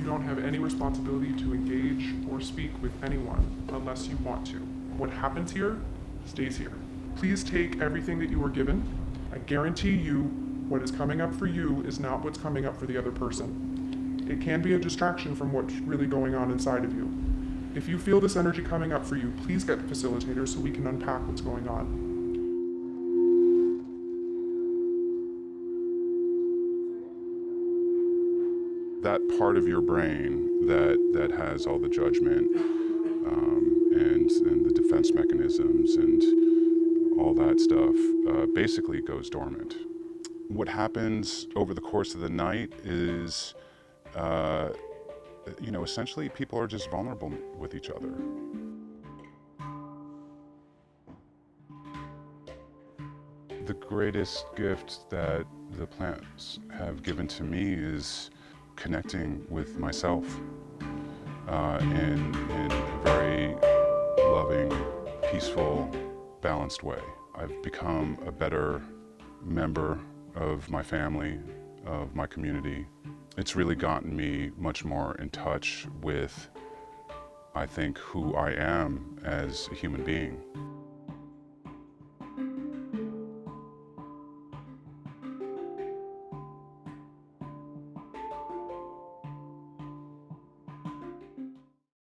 You don't have any responsibility to engage or speak with anyone unless you want to. What happens here stays here. Please take everything that you were given. I guarantee you what is coming up for you is not what's coming up for the other person. It can be a distraction from what's really going on inside of you. If you feel this energy coming up for you, please get the facilitator so we can unpack what's going on. That part of your brain that has all the judgment and the defense mechanisms and all that stuff basically goes dormant. What happens over the course of the night is, essentially people are just vulnerable with each other. The greatest gift that the plants have given to me is connecting with myself in a very loving, peaceful, balanced way. I've become a better member of my family, of my community. It's really gotten me much more in touch with, I think, who I am as a human being.